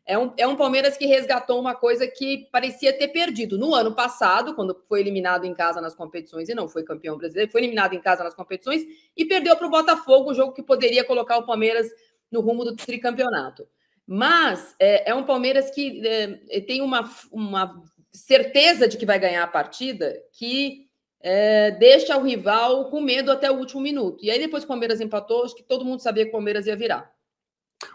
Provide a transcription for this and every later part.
É um Palmeiras que resgatou uma coisa que parecia ter perdido. No ano passado, quando foi eliminado em casa nas competições e não foi campeão brasileiro, foi eliminado em casa nas competições e perdeu para o Botafogo, o jogo que poderia colocar o Palmeiras no rumo do tricampeonato. Mas é um Palmeiras que tem uma certeza de que vai ganhar a partida que deixa o rival com medo até o último minuto. E aí, depois que o Palmeiras empatou, acho que todo mundo sabia que o Palmeiras ia virar.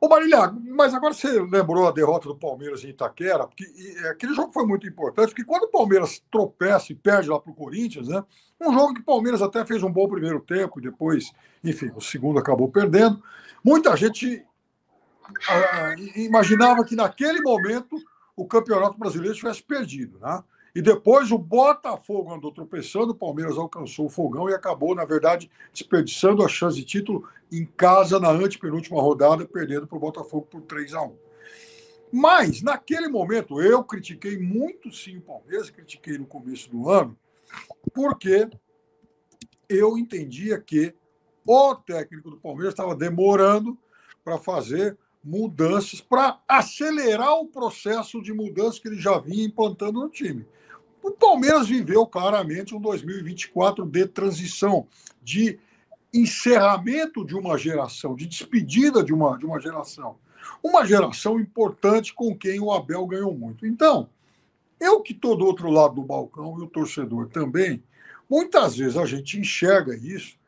Ô Marília, mas agora você lembrou a derrota do Palmeiras em Itaquera, porque aquele jogo foi muito importante, porque quando o Palmeiras tropeça e perde lá para o Corinthians, né? Um jogo que o Palmeiras até fez um bom primeiro tempo, e depois, enfim, o segundo acabou perdendo. Muita gente imaginava que naquele momento o Campeonato Brasileiro tivesse perdido, né? E depois o Botafogo andou tropeçando, o Palmeiras alcançou o fogão e acabou, na verdade, desperdiçando a chance de título em casa na antepenúltima rodada, perdendo para o Botafogo por 3-1. Mas, naquele momento, eu critiquei muito sim o Palmeiras, critiquei no começo do ano, porque eu entendia que o técnico do Palmeiras estava demorando para fazer mudanças, para acelerar o processo de mudança que ele já vinha implantando no time. O Palmeiras viveu claramente um 2024 de transição, de encerramento de uma geração, de despedida de uma geração. Uma geração importante com quem o Abel ganhou muito. Então, eu que estou do outro lado do balcão, e o torcedor também, muitas vezes a gente enxerga isso,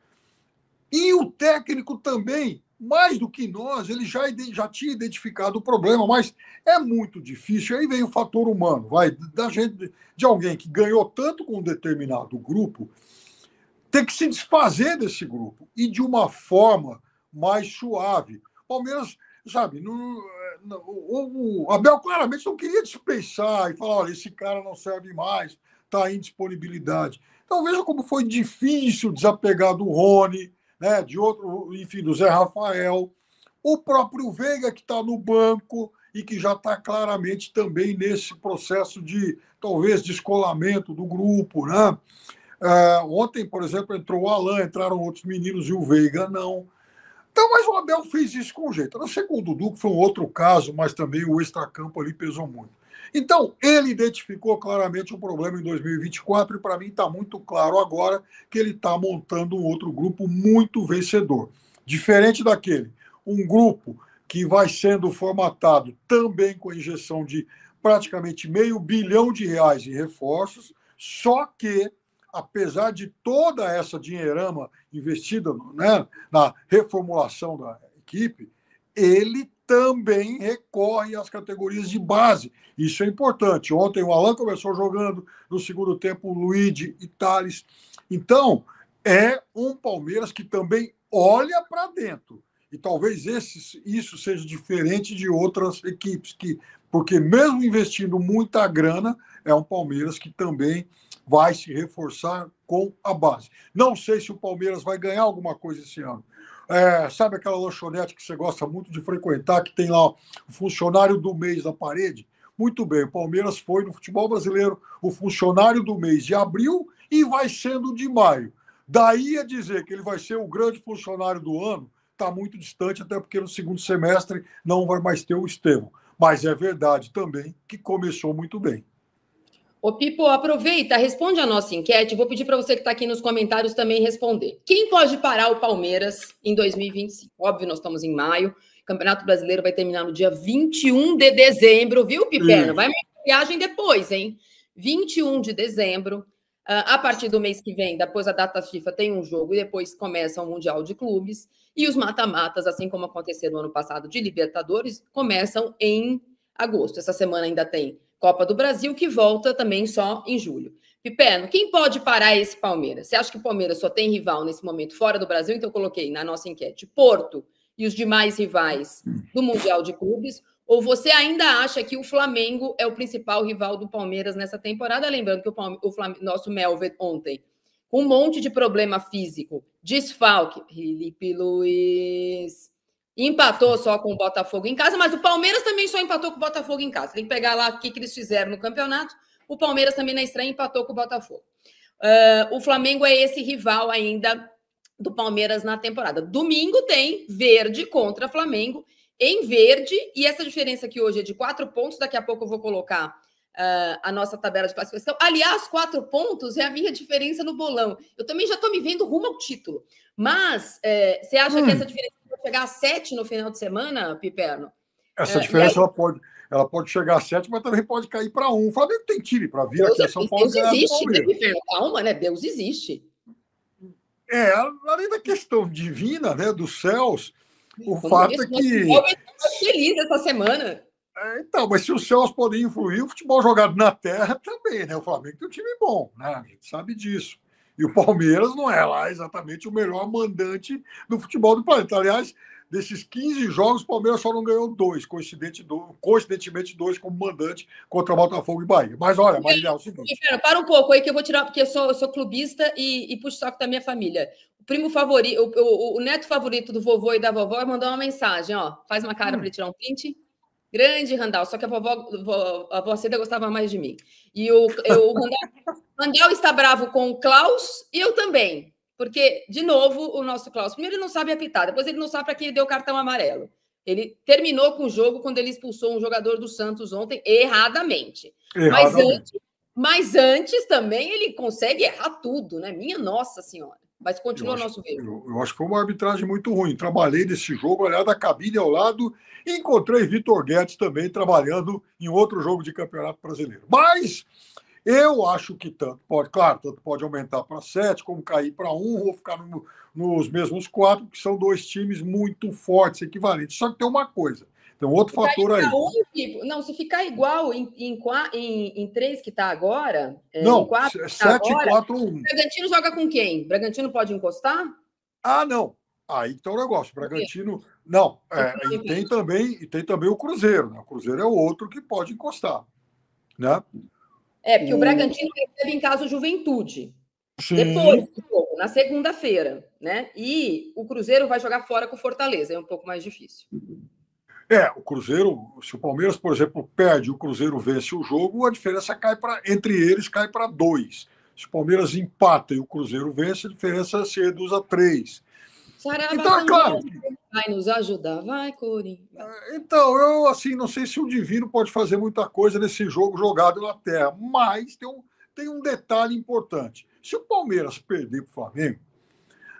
e o técnico também, mais do que nós, ele já tinha identificado o problema, mas é muito difícil. Aí vem o fator humano, da gente, de alguém que ganhou tanto com um determinado grupo, ter que se desfazer desse grupo e de uma forma mais suave. Palmeiras, sabe, o Abel claramente não queria dispensar e falar: olha, esse cara não serve mais, está em disponibilidade. Então veja como foi difícil desapegar do Rony, né, de outro, enfim, do Zé Rafael, o próprio Veiga, que está no banco e que já está claramente também nesse processo de, talvez, descolamento do grupo, né? Ontem, por exemplo, entrou o Alan, entraram outros meninos e o Veiga não. Então, mas o Abel fez isso com jeito. No segundo Dudu, que foi um outro caso, mas também o extracampo ali pesou muito. Então, ele identificou claramente o problema em 2024 e, para mim, está muito claro agora que ele está montando um outro grupo muito vencedor. Diferente daquele, um grupo que vai sendo formatado também com a injeção de praticamente R$500 bilhão em reforços, só que, apesar de toda essa dinheirama investida, né, na reformulação da equipe, ele também recorre às categorias de base. Isso é importante. Ontem o Alan começou jogando, no segundo tempo o Luigi e Thales. Então, é um Palmeiras que também olha para dentro. E talvez isso seja diferente de outras equipes, porque mesmo investindo muita grana, é um Palmeiras que também vai se reforçar com a base. Não sei se o Palmeiras vai ganhar alguma coisa esse ano. Sabe aquela lanchonete que você gosta muito de frequentar, que tem lá o funcionário do mês na parede? Muito bem, o Palmeiras foi no futebol brasileiro o funcionário do mês de abril e vai sendo de maio. Daí a dizer que ele vai ser o grande funcionário do ano, está muito distante, até porque no segundo semestre não vai mais ter o Estevão. Mas é verdade também que começou muito bem. Ô, Pipo, aproveita, responde a nossa enquete. Vou pedir para você que está aqui nos comentários também responder. Quem pode parar o Palmeiras em 2025? Óbvio, nós estamos em maio. O Campeonato Brasileiro vai terminar no dia 21 de dezembro, viu, Piperno? Vai uma viagem depois, hein? 21 de dezembro. A partir do mês que vem, depois da data FIFA, tem um jogo e depois começa o Mundial de Clubes. E os mata-matas, assim como aconteceu no ano passado de Libertadores, começam em agosto. Essa semana ainda tem Copa do Brasil, que volta também só em julho. Piperno, quem pode parar esse Palmeiras? Você acha que o Palmeiras só tem rival nesse momento fora do Brasil? Então eu coloquei na nossa enquete Porto e os demais rivais do Mundial de Clubes. Ou você ainda acha que o Flamengo é o principal rival do Palmeiras nessa temporada? Lembrando que o nosso Melvin ontem, com um monte de problema físico, desfalque, Felipe Luiz... empatou só com o Botafogo em casa, mas o Palmeiras também só empatou com o Botafogo em casa. Tem que pegar lá o que eles fizeram no campeonato. O Palmeiras também na estreia empatou com o Botafogo. O Flamengo é esse rival ainda do Palmeiras na temporada. Domingo tem Verde contra Flamengo em verde, e essa diferença que hoje é de 4 pontos, daqui a pouco eu vou colocar a nossa tabela de classificação. Aliás, 4 pontos é a minha diferença no bolão. Eu também já estou me vendo rumo ao título. Mas você acha que essa diferença vai chegar a 7 no final de semana, Piperno? Essa diferença ela pode chegar a 7, mas também pode cair para 1. O Flamengo tem time para vir aqui a São Paulo e ganhar do Palmeiras. Piperno, calma, né? Deus existe. Além da questão divina, né, dos céus, o fato é que... Eu estou feliz essa semana. Então, mas se os céus podem influir, o futebol jogado na terra também, né? O Flamengo tem um time bom, né? A gente sabe disso. E o Palmeiras não é lá exatamente o melhor mandante do futebol do planeta. Aliás, desses 15 jogos, o Palmeiras só não ganhou 2, coincidentemente 2 como mandante contra Botafogo e Bahia. Mas olha, Marília, é o seguinte... Para um pouco aí que eu vou tirar, porque eu sou clubista e puxo o saco da minha família. O primo favorito, o neto favorito do vovô e da vovó mandou uma mensagem, ó. Faz uma cara para ele tirar um print. Grande Randall, só que a vovó Cida gostava mais de mim. E o Randall está bravo com o Klaus e eu também. Porque, de novo, o nosso Klaus, primeiro ele não sabe apitar, depois ele não sabe para quem ele deu o cartão amarelo. Ele terminou com o jogo quando ele expulsou um jogador do Santos ontem, erradamente. Mas antes também ele consegue errar tudo, né? Minha Nossa Senhora. Mas continua o nosso ver. Eu acho que foi uma arbitragem muito ruim. Trabalhei nesse jogo, olhar da cabine ao lado, e encontrei Vitor Guedes também trabalhando em outro jogo de Campeonato Brasileiro. Mas eu acho que tanto pode aumentar para 7, como cair para 1, ou ficar nos mesmos 4, que são 2 times muito fortes, equivalentes. Só que tem uma coisa. Tem um outro fator aí. Não, se ficar igual em 3 que está agora... Não, 7, 4, 1. O Bragantino joga com quem? O Bragantino pode encostar? Não. Aí que está o negócio. O Bragantino... Não, e tem também o Cruzeiro. Né? O Cruzeiro é o outro que pode encostar. Né? Porque o Bragantino recebe em casa o Juventude. Sim. Depois do jogo, na segunda-feira. Né? E o Cruzeiro vai jogar fora com o Fortaleza. É um pouco mais difícil. O Cruzeiro, se o Palmeiras, por exemplo, perde e o Cruzeiro vence o jogo, a diferença entre eles cai para 2. Se o Palmeiras empata e o Cruzeiro vence, a diferença se reduz a 3. Então, é claro. Vai nos ajudar, vai, Corinthians. Então, eu assim, não sei se o Divino pode fazer muita coisa nesse jogo jogado na terra, mas tem um detalhe importante. Se o Palmeiras perder para o Flamengo,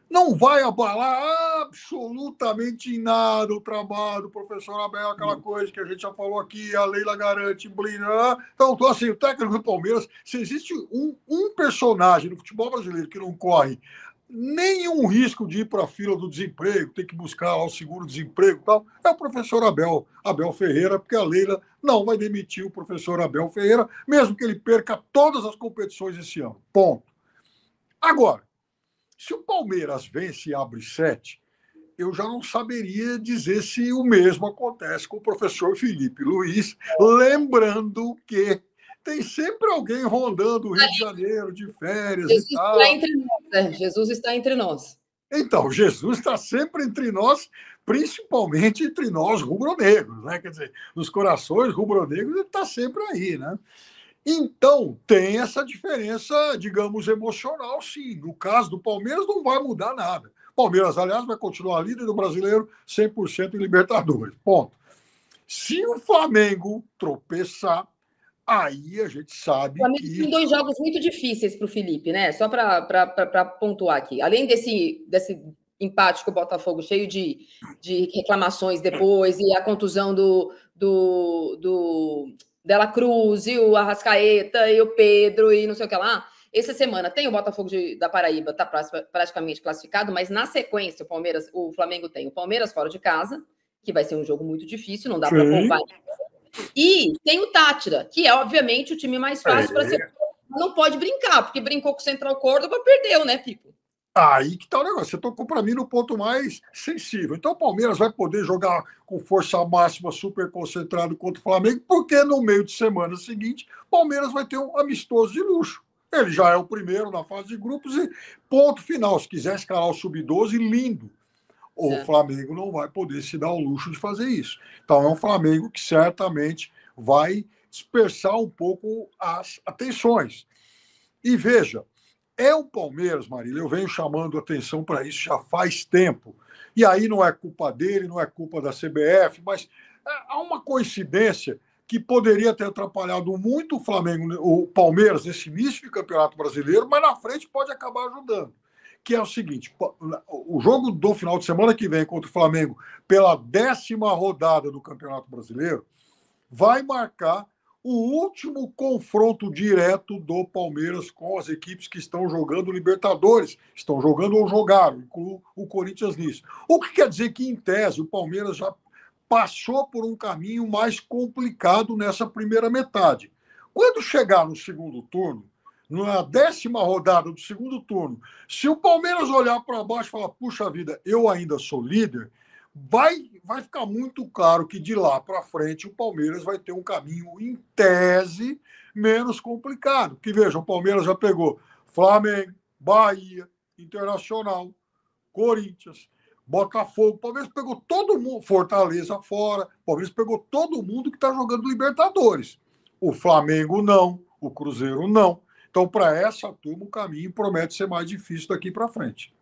não vai abalar absolutamente em nada o trabalho do professor Abel, aquela coisa que a gente já falou aqui, a Leila garante, blina. Então, assim, o técnico do Palmeiras, se existe um personagem no futebol brasileiro que não corre nenhum risco de ir para a fila do desemprego, ter que buscar lá o seguro-desemprego e tal, é o professor Abel Ferreira, porque a Leila não vai demitir o professor Abel Ferreira, mesmo que ele perca todas as competições esse ano. Ponto. Agora, se o Palmeiras vence e abre 7, eu já não saberia dizer se o mesmo acontece com o professor Felipe Luiz, lembrando que tem sempre alguém rondando o Rio de Janeiro, de férias e tal. Jesus está entre nós. Então, Jesus está sempre entre nós, principalmente entre nós rubro-negros, né? Quer dizer, nos corações rubro-negros ele está sempre aí, né? Então, tem essa diferença, digamos, emocional, sim. No caso do Palmeiras, não vai mudar nada. Palmeiras, aliás, vai continuar líder do Brasileiro 100% em Libertadores. Ponto. Se o Flamengo tropeçar, aí a gente sabe que... Tem 2 jogos muito difíceis para o Felipe, né? Só para pontuar aqui. Além desse empate com o Botafogo, cheio de reclamações depois, e a contusão do Dela Cruz, e o Arrascaeta, e o Pedro, e não sei o que lá. Essa semana tem o Botafogo da Paraíba, está praticamente classificado, mas na sequência o Flamengo tem o Palmeiras fora de casa, que vai ser um jogo muito difícil, não dá para poupar. E tem o Tátira, que é, obviamente, o time mais fácil para ser. Não pode brincar, porque brincou com o Central Córdoba, perdeu, né, Pipo? Aí que tá o negócio. Você tocou para mim no ponto mais sensível. Então o Palmeiras vai poder jogar com força máxima, super concentrado contra o Flamengo, porque no meio de semana seguinte, o Palmeiras vai ter um amistoso de luxo. Ele já é o primeiro na fase de grupos e ponto final. Se quiser escalar o sub-12, lindo. O Flamengo não vai poder se dar o luxo de fazer isso. Então é um Flamengo que certamente vai dispersar um pouco as atenções. E veja, é o Palmeiras, Marília, eu venho chamando atenção para isso já faz tempo, E aí não é culpa dele, não é culpa da CBF, mas há uma coincidência que poderia ter atrapalhado muito o Flamengo, o Palmeiras, nesse início de Campeonato Brasileiro, mas na frente pode acabar ajudando. Que é o seguinte: o jogo do final de semana que vem contra o Flamengo, pela 10ª rodada do Campeonato Brasileiro, vai marcar o último confronto direto do Palmeiras com as equipes que estão jogando Libertadores, estão jogando ou jogaram, incluo o Corinthians nisso. O que quer dizer que, em tese, o Palmeiras já passou por um caminho mais complicado nessa primeira metade. Quando chegar no segundo turno, na 10ª rodada do segundo turno, se o Palmeiras olhar para baixo e falar, puxa vida, eu ainda sou líder, vai ficar muito claro que de lá para frente o Palmeiras vai ter um caminho, em tese, menos complicado. Que veja, o Palmeiras já pegou Flamengo, Bahia, Internacional, Corinthians, Botafogo. O Palmeiras pegou todo mundo, Fortaleza fora. O Palmeiras pegou todo mundo que está jogando Libertadores. O Flamengo não, o Cruzeiro não. Então, para essa turma, o caminho promete ser mais difícil daqui para frente.